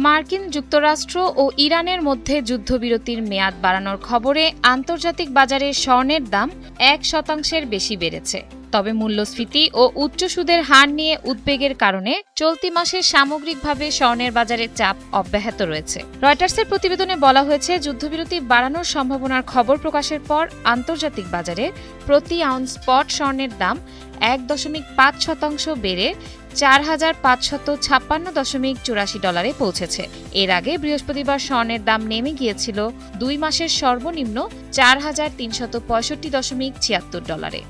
মার্কিন যুক্তরাষ্ট্র ও ইরানের মধ্যে যুদ্ধবিরতির মেয়াদ বাড়ানোর খবরে আন্তর্জাতিক বাজারে স্বর্ণের দাম 1% বেশি বেড়েছে। তবে মূল্যস্ফীতি ও উচ্চ সুদের হার নিয়ে উদ্বেগের কারণে চলতি মাসে সামগ্রিকভাবে স্বর্ণের বাজারে চাপ অব্যাহত রয়েছে। রয়টার্সের প্রতিবেদনে বলা হয়েছে, যুদ্ধবিরতি বাড়ানোর সম্ভাবনার খবর প্রকাশের পর আন্তর্জাতিক বাজারে প্রতি আউন্স স্পট স্বর্ণের দাম 1.5% বেড়ে $4,556.84 পৌঁছেছে। এর আগে বৃহস্পতিবার স্বর্ণের দাম নেমে গিয়েছিল 2 মাসের সর্বনিম্ন $4,365.76।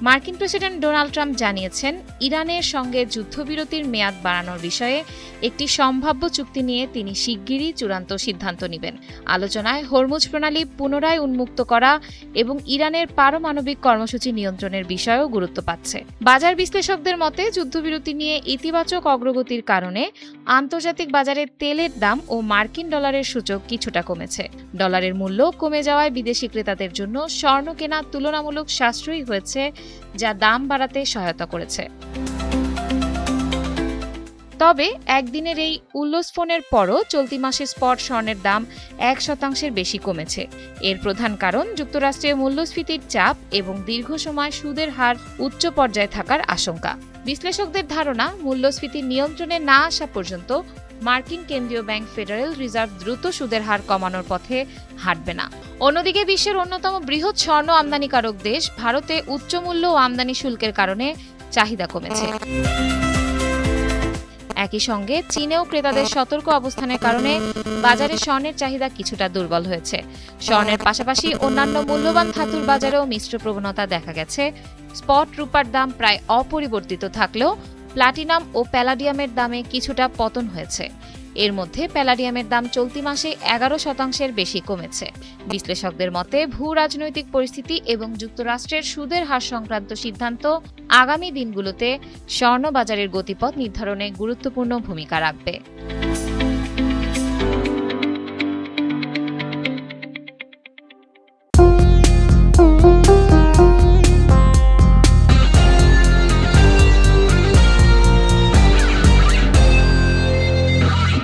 মার্কিন প্রেসিডেন্ট ডোনাল্ড ট্রাম্প জানিয়েছেন, ইরানের সঙ্গে যুদ্ধবিরতির মেয়াদ বাড়ানোর বিষয়ে একটি সম্ভাব্য চুক্তি নিয়ে তিনি শিগগিরই চূড়ান্ত সিদ্ধান্ত নেবেন। আলোচনায় হরমুজ প্রণালী পুনরায় উন্মুক্ত করা এবং ইরানের পারমাণবিক কর্মসূচি নিয়ন্ত্রণের বিষয়েও গুরুত্ব পাচ্ছে। বাজার বিশ্লেষকদের মতে, যুদ্ধবিরতি নিয়ে ইতিবাচক অগ্রগতির কারণে আন্তর্জাতিক বাজারে তেলের দাম ও মার্কিন ডলারের সূচক কিছুটা কমেছে। ডলারের মূল্য কমে যাওয়ায় বিদেশি ক্রেতাদের জন্য স্বর্ণ কেনা তুলনামূলক সাশ্রয়ী হয়েছে, যা দাম বাড়াতে সহায়তা করেছে। তবে একদিনের এই উল্লস্ফনের পরও চলতি মাসে স্পট স্বর্ণের দাম 1% বেশি কমেছে। এর প্রধান কারণ যুক্তরাষ্ট্রে মূল্যস্ফীতির চাপ এবং দীর্ঘ সময় সুদের হার উচ্চ পর্যায়ে থাকার আশঙ্কা। বিশ্লেষকদের ধারণা, মূল্যস্ফীতি নিয়ন্ত্রণে না আসা পর্যন্ত মার্কিন কেন্দ্রীয় ব্যাংক ফেডারেল রিজার্ভ দ্রুত সুদের হার কমানোর পথে হাঁটবে না। অন্যদিকে বিশ্বের অন্যতম বৃহৎ স্বর্ণ আমদানিকারক দেশ ভারতে উচ্চ মূল্য ও আমদানি শুল্কের কারণে চাহিদা কমেছে। একই সঙ্গে চীনেও ক্রেতাদের সতর্ক অবস্থানের কারণে বাজারে স্বর্ণের চাহিদা কিছুটা দুর্বল হয়েছে। স্বর্ণের পাশাপাশি অন্যান্য মূল্যবান ধাতুর বাজারেও মিশ্র প্রবণতা দেখা গেছে। স্পট রূপার দাম প্রায় অপরিবর্তিত থাকলেও প্লাটিনাম ও প্যালাডিয়ামের দামে কিছুটা পতন হয়েছে। এর মধ্যে প্যালাডিয়ামের দাম চলতি মাসে 11% বেশি কমেছে। বিশ্লেষকদের মতে, ভূ রাজনৈতিক পরিস্থিতি এবং যুক্তরাষ্ট্রের সুদের হার সংক্রান্ত সিদ্ধান্ত আগামী দিনগুলোতে স্বর্ণ বাজারের গতিপথ নির্ধারণে গুরুত্বপূর্ণ ভূমিকা রাখবে।